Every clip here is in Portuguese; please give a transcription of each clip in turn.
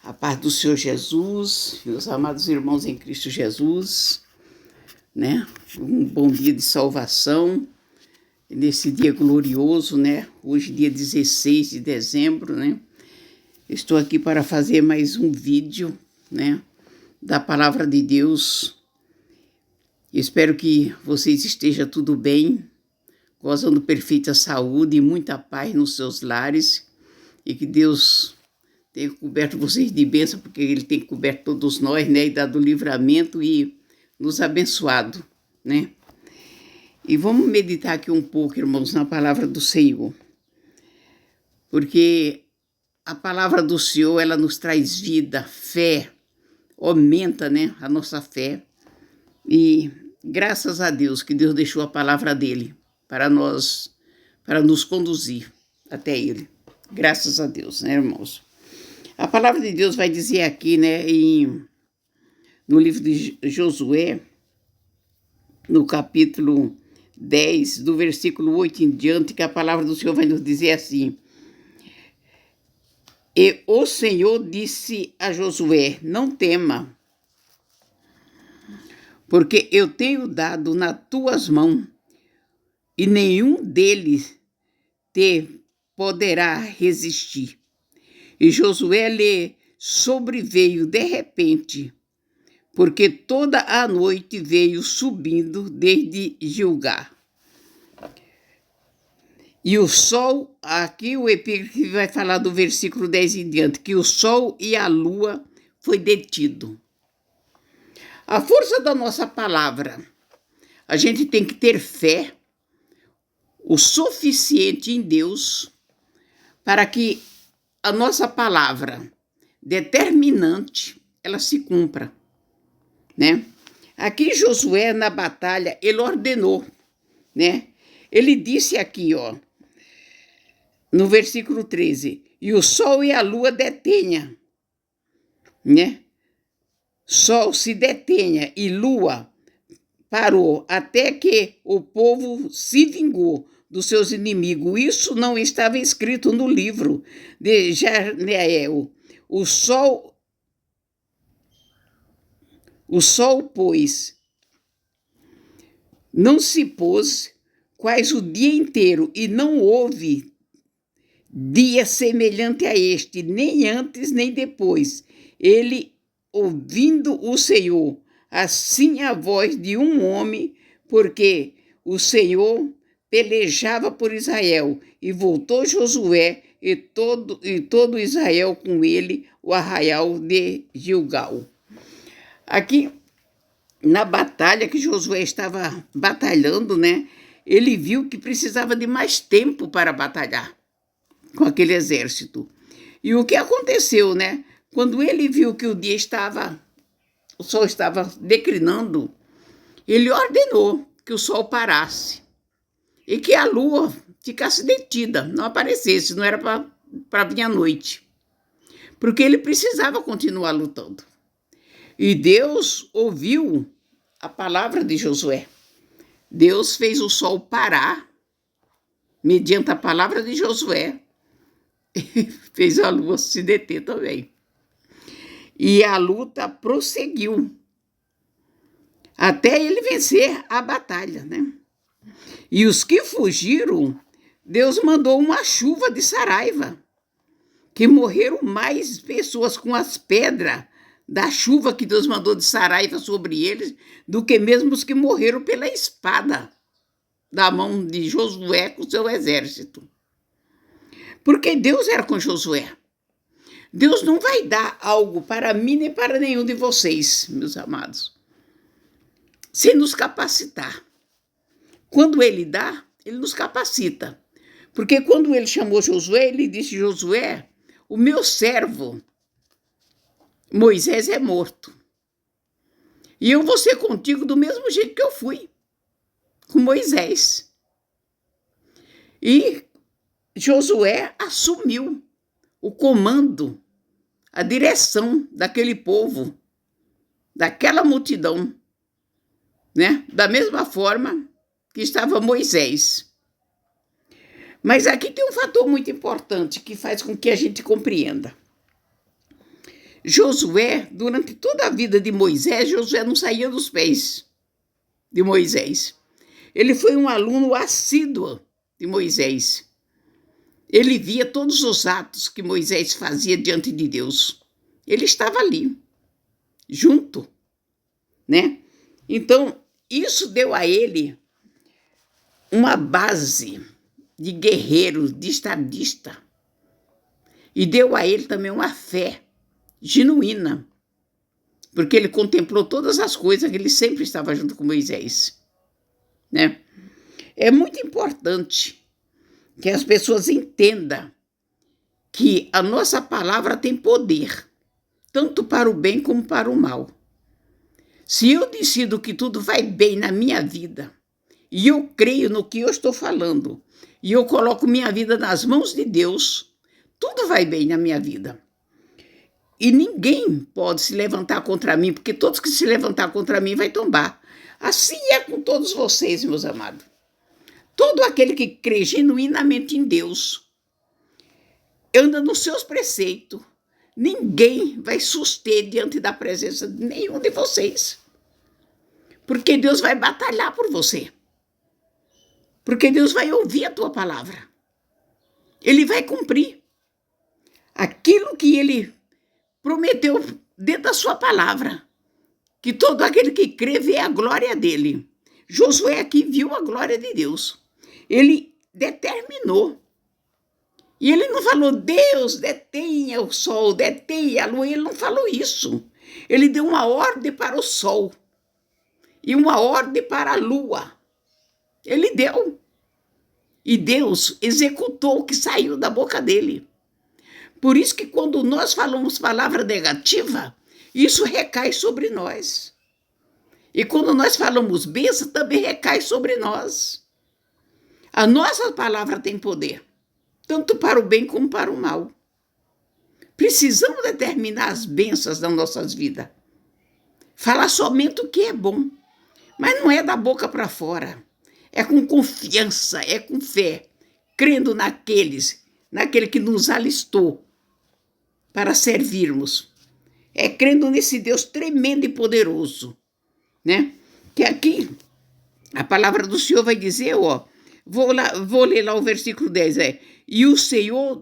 A paz do Senhor Jesus, meus amados irmãos em Cristo Jesus, né? Um bom dia de salvação, nesse dia glorioso, né? Hoje, dia 16 de dezembro, né? Estou aqui para fazer mais um vídeo, né? Da Palavra de Deus. Espero que vocês estejam tudo bem, gozando perfeita saúde e muita paz nos seus lares, e que Deus tenha coberto vocês de bênção, porque Ele tem coberto todos nós, né? E dado livramento e nos abençoado, né? E vamos meditar aqui um pouco, irmãos, na palavra do Senhor. Porque a palavra do Senhor, ela nos traz vida, fé, aumenta, né, a nossa fé. E graças a Deus que Deus deixou a palavra dele para nós, para nos conduzir até Ele. Graças a Deus, né, irmãos? A palavra de Deus vai dizer aqui, né, no livro de Josué, no capítulo 10, do versículo 8 em diante, que a palavra do Senhor vai nos dizer assim: E o Senhor disse a Josué: não tema, porque eu tenho dado nas tuas mãos, e nenhum deles te poderá resistir. E Josué lhe sobreveio de repente, porque toda a noite veio subindo desde Gilgal. E o sol, aqui o epígrafe vai falar do versículo 10 em diante, que o sol e a lua foi detido. A força da nossa palavra, a gente tem que ter fé, o suficiente em Deus, para que a nossa palavra determinante, ela se cumpra, né? Aqui Josué, na batalha, ele ordenou, né? Ele disse aqui, ó, no versículo 13, e o sol e a lua detenha, né? Sol se detenha e lua parou, até que o povo se vingou dos seus inimigos. Isso não estava escrito no livro de Jarneel. O sol, pois, não se pôs quase o dia inteiro, e não houve dia semelhante a este, nem antes nem depois. Ele, ouvindo o Senhor, assim a voz de um homem, porque o Senhor pelejava por Israel, e voltou Josué e todo Israel com ele, o arraial de Gilgal. Aqui, na batalha que Josué estava batalhando, né, ele viu que precisava de mais tempo para batalhar com aquele exército. E o que aconteceu, né? Quando ele viu que o sol estava declinando, ele ordenou que o sol parasse e que a lua ficasse detida, não aparecesse, não era para vir à noite, porque ele precisava continuar lutando. E Deus ouviu a palavra de Josué. Deus fez o sol parar, mediante a palavra de Josué, e fez a lua se deter também. E a luta prosseguiu até ele vencer a batalha, né? E os que fugiram, Deus mandou uma chuva de saraiva, que morreram mais pessoas com as pedras da chuva que Deus mandou de saraiva sobre eles, do que mesmo os que morreram pela espada da mão de Josué com seu exército. Porque Deus era com Josué. Deus não vai dar algo para mim nem para nenhum de vocês, meus amados, sem nos capacitar. Quando Ele dá, Ele nos capacita. Porque quando Ele chamou Josué, Ele disse: Josué, o meu servo Moisés é morto. E eu vou ser contigo do mesmo jeito que eu fui com Moisés. E Josué assumiu o comando, a direção daquele povo, daquela multidão, né? Da mesma forma que estava Moisés. Mas aqui tem um fator muito importante que faz com que a gente compreenda. Josué, durante toda a vida de Moisés, Josué não saía dos pés de Moisés. Ele foi um aluno assíduo de Moisés. Ele via todos os atos que Moisés fazia diante de Deus. Ele estava ali, junto, né? Então, isso deu a ele uma base de guerreiro, de estadista. E deu a ele também uma fé genuína, porque ele contemplou todas as coisas que ele sempre estava junto com Moisés, né? É muito importante que as pessoas entendam que a nossa palavra tem poder, tanto para o bem como para o mal. Se eu decido que tudo vai bem na minha vida, e eu creio no que eu estou falando, e eu coloco minha vida nas mãos de Deus, tudo vai bem na minha vida. E ninguém pode se levantar contra mim, porque todos que se levantar contra mim vai tombar. Assim é com todos vocês, meus amados. Todo aquele que crê genuinamente em Deus, anda nos seus preceitos, ninguém vai suster diante da presença de nenhum de vocês. Porque Deus vai batalhar por você. Porque Deus vai ouvir a tua palavra. Ele vai cumprir aquilo que ele prometeu dentro da sua palavra, que todo aquele que crê vê a glória dele. Josué aqui viu a glória de Deus. Ele determinou. E ele não falou, Deus, detenha o sol, detenha a lua. Ele não falou isso. Ele deu uma ordem para o sol e uma ordem para a lua. Ele deu. E Deus executou o que saiu da boca dele. Por isso que quando nós falamos palavra negativa, isso recai sobre nós. E quando nós falamos bênção, também recai sobre nós. A nossa palavra tem poder, tanto para o bem como para o mal. Precisamos determinar as bênçãos das nossas vidas. Falar somente o que é bom, mas não é da boca para fora. É com confiança, é com fé, crendo naquele que nos alistou para servirmos. É crendo nesse Deus tremendo e poderoso, né? Que aqui a palavra do Senhor vai dizer, ó, vou ler lá o versículo 10, e o Senhor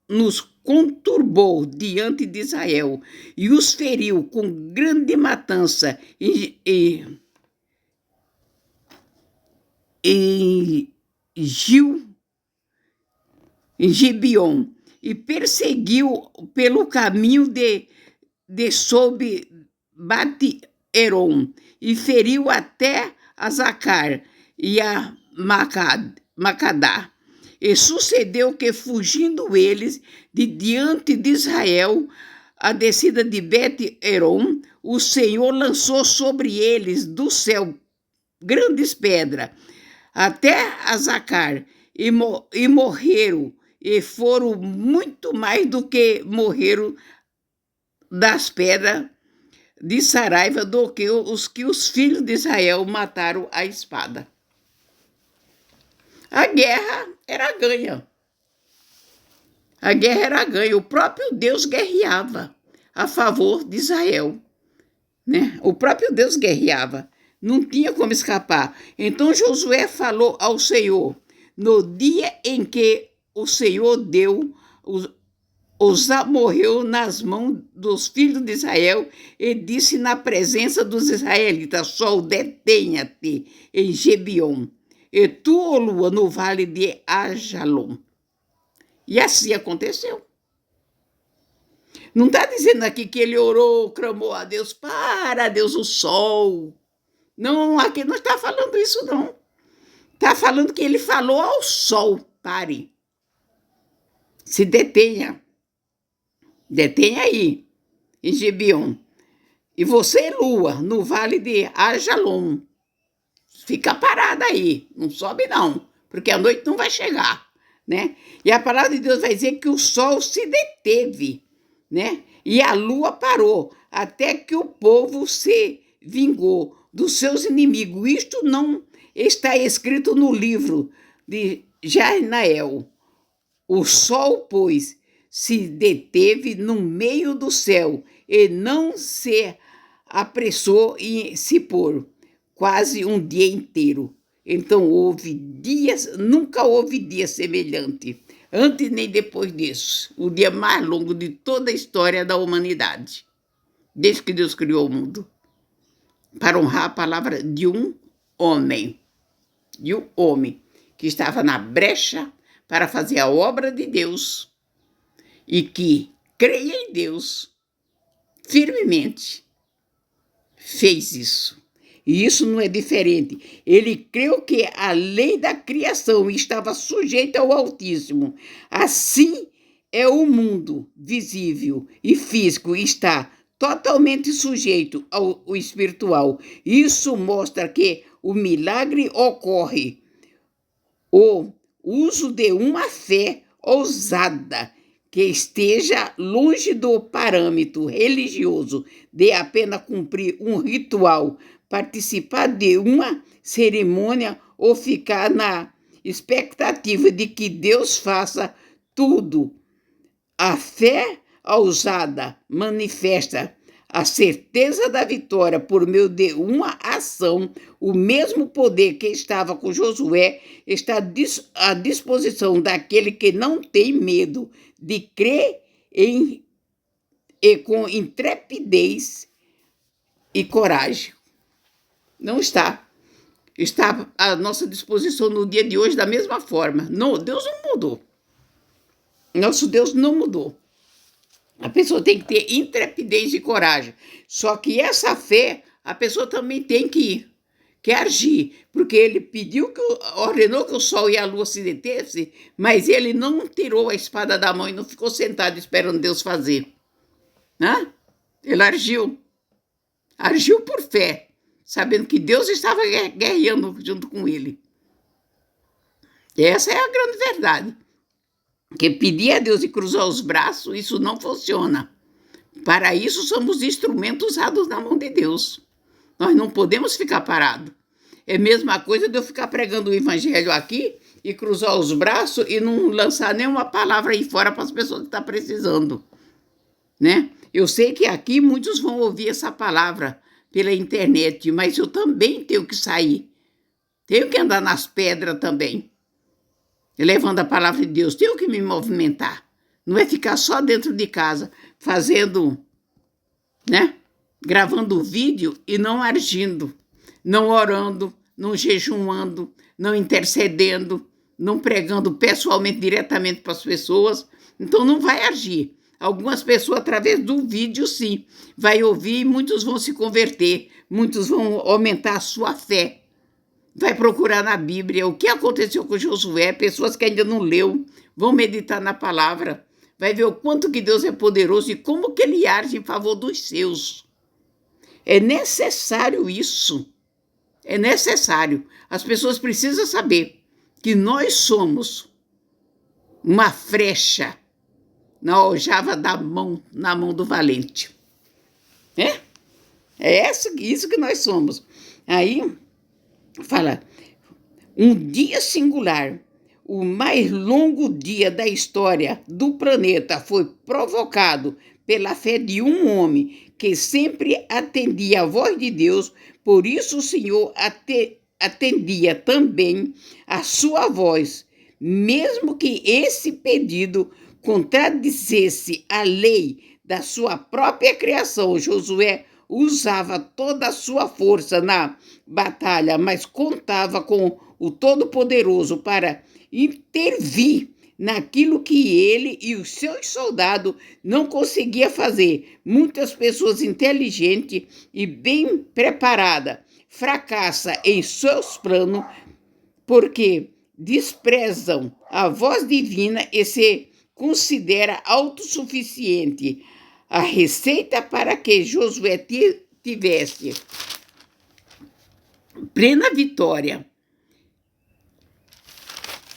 nos conturbou diante de Israel e os feriu com grande matança em Gibeon, e perseguiu pelo caminho de sob Bate-Erom, e feriu até a Zacar e a Macadá. E sucedeu que, fugindo eles de diante de Israel, a descida de Bet-Erom, o Senhor lançou sobre eles do céu grandes pedras, até a Zacar, e morreram, e foram muito mais do que morreram das pedras de Saraiva do que os filhos de Israel mataram à espada. A guerra era ganha. A guerra era ganha. O próprio Deus guerreava a favor de Israel, né? O próprio Deus guerreava. Não tinha como escapar. Então Josué falou ao Senhor, no dia em que o Senhor os amorreu nas mãos dos filhos de Israel, e disse na presença dos israelitas, sol, detenha-te em Gibeon, e tu, ó lua, no vale de Ajalon. E assim aconteceu. Não está dizendo aqui que ele orou, clamou a Deus, para Deus o sol. Não, aqui não está falando isso, não. Está falando que ele falou ao sol, pare. Se detenha. Detenha aí, em Gibeon. E você, lua, no vale de Ajalon. Fica parada aí, não sobe não, porque a noite não vai chegar, né? E a palavra de Deus vai dizer que o sol se deteve, né? E a lua parou, até que o povo se vingou dos seus inimigos. Isto não está escrito no livro de Jarnael. O sol, pois, se deteve no meio do céu e não se apressou em se pôr, quase um dia inteiro. Então nunca houve dia semelhante, antes nem depois disso, o dia mais longo de toda a história da humanidade, desde que Deus criou o mundo, para honrar a palavra de um homem, que estava na brecha para fazer a obra de Deus e que creia em Deus firmemente, fez isso. E isso não é diferente. Ele creu que a lei da criação estava sujeita ao Altíssimo. Assim é o mundo visível e físico, está totalmente sujeito ao espiritual. Isso mostra que o milagre ocorre. O uso de uma fé ousada que esteja longe do parâmetro religioso de apenas cumprir um ritual, participar de uma cerimônia ou ficar na expectativa de que Deus faça tudo. A fé ousada manifesta a certeza da vitória por meio de uma ação. O mesmo poder que estava com Josué está à disposição daquele que não tem medo de crer e com intrepidez e coragem. Não está. Está à nossa disposição no dia de hoje da mesma forma. Não, Deus não mudou. Nosso Deus não mudou. A pessoa tem que ter intrepidez e coragem. Só que essa fé, a pessoa também tem que agir. Porque ele ordenou que o sol e a lua se detessem, mas ele não tirou a espada da mão e não ficou sentado esperando Deus fazer. Né? Ele agiu. Agiu por fé, sabendo que Deus estava guerreando junto com ele. E essa é a grande verdade. Que pedir a Deus e cruzar os braços, isso não funciona. Para isso, somos instrumentos usados na mão de Deus. Nós não podemos ficar parados. É a mesma coisa de eu ficar pregando o evangelho aqui e cruzar os braços e não lançar nenhuma palavra aí fora para as pessoas que estão precisando. Né? Eu sei que aqui muitos vão ouvir essa palavra pela internet, mas eu também tenho que sair. Tenho que andar nas pedras também. Levando a palavra de Deus, tenho que me movimentar. Não é ficar só dentro de casa, fazendo, né? Gravando vídeo e não agindo, não orando, não jejuando, não intercedendo, não pregando pessoalmente, diretamente para as pessoas. Então não vai agir. Algumas pessoas, através do vídeo, sim, vai ouvir e muitos vão se converter, muitos vão aumentar a sua fé. Vai procurar na Bíblia o que aconteceu com Josué, pessoas que ainda não leu, vão meditar na palavra, vai ver o quanto que Deus é poderoso e como que ele age em favor dos seus. É necessário isso, é necessário. As pessoas precisam saber que nós somos uma flecha na aljava na mão do valente. É isso que nós somos. Aí fala, um dia singular, o mais longo dia da história do planeta foi provocado pela fé de um homem que sempre atendia à voz de Deus, por isso o Senhor atendia também a sua voz, mesmo que esse pedido contradissesse a lei da sua própria criação. Josué usava toda a sua força na batalha, mas contava com o Todo-Poderoso para intervir naquilo que ele e os seus soldados não conseguiam fazer. Muitas pessoas inteligentes e bem preparadas fracassam em seus planos porque desprezam a voz divina e se considera autossuficiente. A receita para que Josué tivesse plena vitória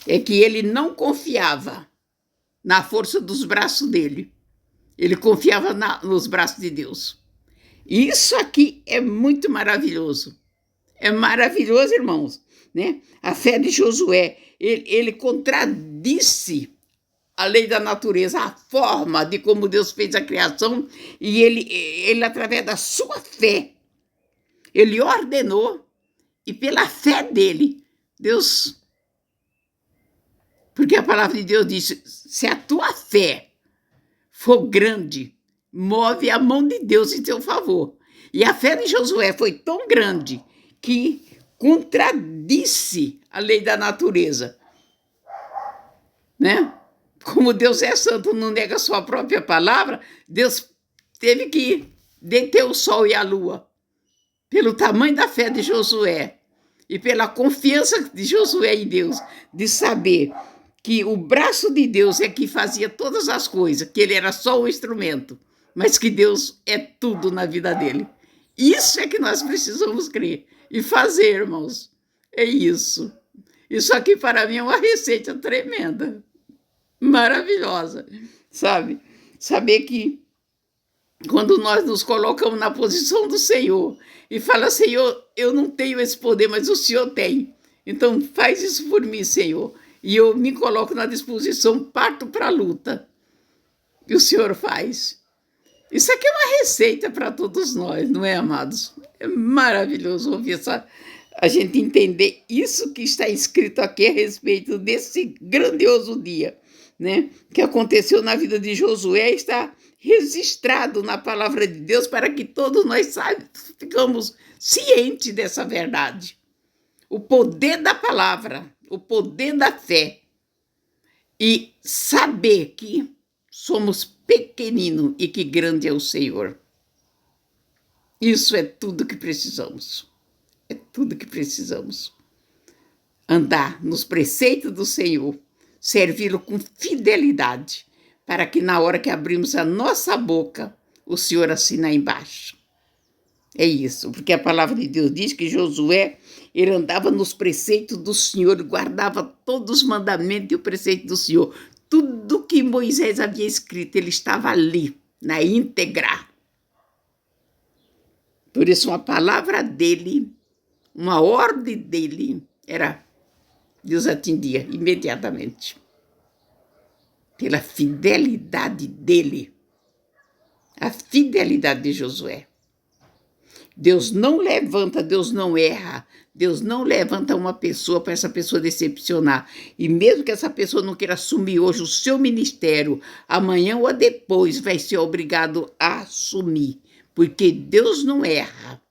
é que ele não confiava na força dos braços dele. Ele confiava nos braços de Deus. Isso aqui é muito maravilhoso. É maravilhoso, irmãos. Né? A fé de Josué, ele contradisse a lei da natureza, a forma de como Deus fez a criação, e ele através da sua fé, ele ordenou, e pela fé dele, Deus... Porque a palavra de Deus diz, se a tua fé for grande, move a mão de Deus em teu favor. E a fé de Josué foi tão grande que contradisse a lei da natureza, né? Como Deus é santo, não nega a sua própria palavra, Deus teve que deter o sol e a lua. Pelo tamanho da fé de Josué e pela confiança de Josué em Deus, de saber que o braço de Deus é que fazia todas as coisas, que ele era só o instrumento, mas que Deus é tudo na vida dele. Isso é que nós precisamos crer e fazer, irmãos. É isso. Isso aqui para mim é uma receita tremenda, maravilhosa, sabe? Saber que quando nós nos colocamos na posição do Senhor e fala, Senhor, eu não tenho esse poder, mas o Senhor tem. Então faz isso por mim, Senhor. E eu me coloco na disposição, parto para a luta. E o Senhor faz. Isso aqui é uma receita para todos nós, não é, amados? É maravilhoso ouvir a gente entender isso que está escrito aqui a respeito desse grandioso dia, né? Que aconteceu na vida de Josué, está registrado na palavra de Deus para que todos nós ficamos cientes dessa verdade. O poder da palavra, o poder da fé e saber que somos pequeninos e que grande é o Senhor. Isso é tudo que precisamos. É tudo que precisamos. Andar nos preceitos do Senhor, servi-lo com fidelidade, para que na hora que abrimos a nossa boca, o Senhor assina embaixo. É isso, porque a palavra de Deus diz que Josué, ele andava nos preceitos do Senhor, guardava todos os mandamentos e o preceito do Senhor. Tudo que Moisés havia escrito, ele estava ali, na íntegra. Por isso, uma palavra dele, uma ordem dele, Deus atendia imediatamente. Pela fidelidade dele, a fidelidade de Josué. Deus não levanta, Deus não erra, Deus não levanta uma pessoa para essa pessoa decepcionar. E mesmo que essa pessoa não queira assumir hoje o seu ministério, amanhã ou depois vai ser obrigado a assumir, porque Deus não erra.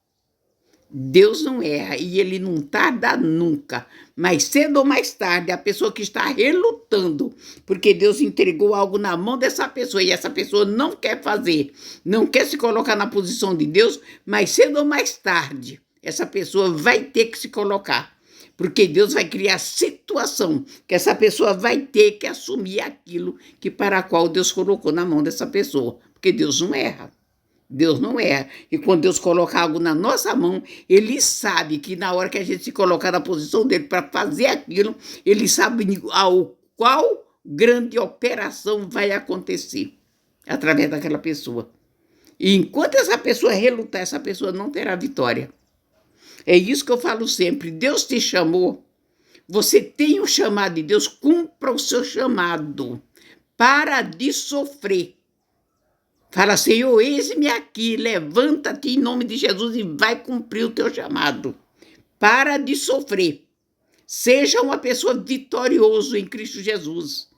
Deus não erra e ele não tarda nunca. Mais cedo ou mais tarde, a pessoa que está relutando, porque Deus entregou algo na mão dessa pessoa e essa pessoa não quer fazer, não quer se colocar na posição de Deus, mais cedo ou mais tarde, essa pessoa vai ter que se colocar. Porque Deus vai criar situação que essa pessoa vai ter que assumir aquilo que para a qual Deus colocou na mão dessa pessoa. Porque Deus não erra. Deus não erra. E quando Deus coloca algo na nossa mão, ele sabe que na hora que a gente se colocar na posição dele para fazer aquilo, ele sabe ao qual grande operação vai acontecer através daquela pessoa. E enquanto essa pessoa relutar, essa pessoa não terá vitória. É isso que eu falo sempre. Deus te chamou. Você tem o chamado de Deus, cumpra o seu chamado. Para de sofrer. Fala, Senhor, eis-me aqui, levanta-te em nome de Jesus e vai cumprir o teu chamado. Para de sofrer. Seja uma pessoa vitoriosa em Cristo Jesus.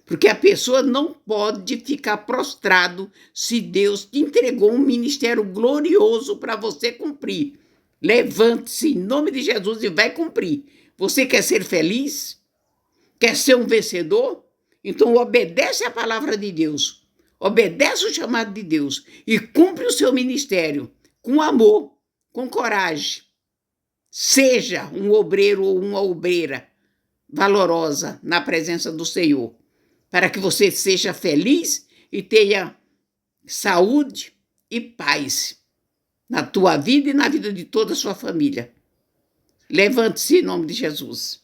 Porque a pessoa não pode ficar prostrado se Deus te entregou um ministério glorioso para você cumprir. Levante-se em nome de Jesus e vai cumprir. Você quer ser feliz? Quer ser um vencedor? Então obedece à palavra de Deus. Obedece o chamado de Deus e cumpre o seu ministério com amor, com coragem. Seja um obreiro ou uma obreira valorosa na presença do Senhor, para que você seja feliz e tenha saúde e paz na tua vida e na vida de toda a sua família. Levante-se em nome de Jesus.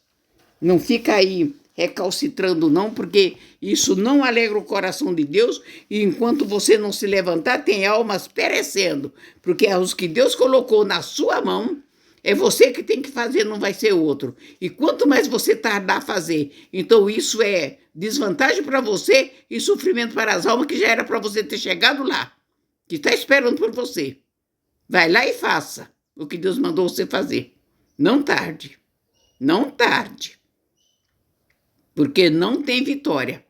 Não fica aí recalcitrando não, porque isso não alegra o coração de Deus, e enquanto você não se levantar, tem almas perecendo, porque os que Deus colocou na sua mão, é você que tem que fazer, não vai ser outro. E quanto mais você tardar a fazer, então isso é desvantagem para você e sofrimento para as almas que já era para você ter chegado lá, que está esperando por você. Vai lá e faça o que Deus mandou você fazer. Não tarde. Não tarde. Porque não tem vitória.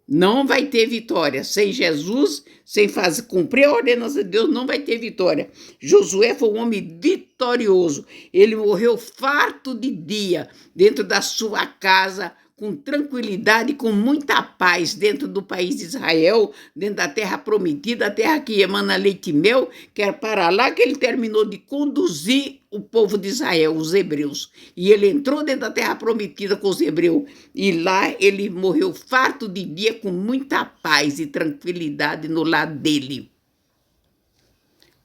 Não vai ter vitória. Sem Jesus, sem cumprir a ordenança de Deus, não vai ter vitória. Josué foi um homem vitorioso. Ele morreu farto de dia dentro da sua casa, com tranquilidade, com muita paz dentro do país de Israel, dentro da terra prometida, a terra que emana leite e mel, que era para lá que ele terminou de conduzir o povo de Israel, os hebreus. E ele entrou dentro da terra prometida com os hebreus, e lá ele morreu farto de dia, com muita paz e tranquilidade no lar dele.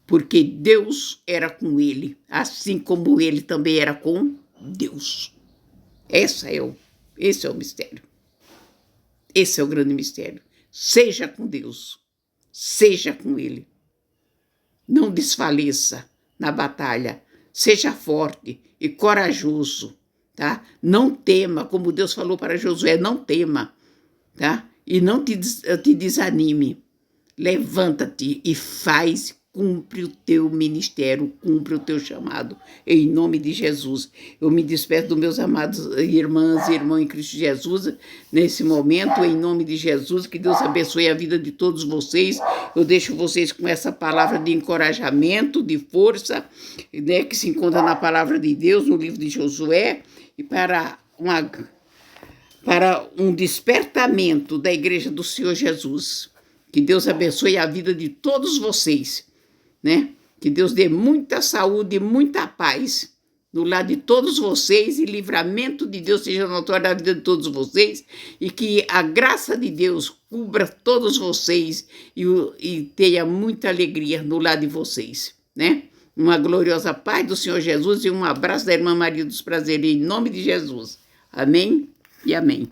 Porque Deus era com ele, assim como ele também era com Deus. Esse é o mistério. Esse é o grande mistério. Seja com Deus. Seja com Ele. Não desfaleça na batalha. Seja forte e corajoso, tá? Não tema, como Deus falou para Josué, não tema, tá? E não te desanime. Levanta-te e cumpre o teu ministério, cumpre o teu chamado, em nome de Jesus. Eu me despeço dos meus amados irmãs e irmãos em Cristo Jesus, nesse momento, em nome de Jesus, que Deus abençoe a vida de todos vocês. Eu deixo vocês com essa palavra de encorajamento, de força, né, que se encontra na palavra de Deus, no livro de Josué, e para um despertamento da igreja do Senhor Jesus. Que Deus abençoe a vida de todos vocês, né? Que Deus dê muita saúde e muita paz no lar de todos vocês, e livramento de Deus seja notório na vida de todos vocês, e que a graça de Deus cubra todos vocês e tenha muita alegria no lar de vocês, né? Uma gloriosa paz do Senhor Jesus e um abraço da irmã Maria dos Prazeres, em nome de Jesus. Amém e amém.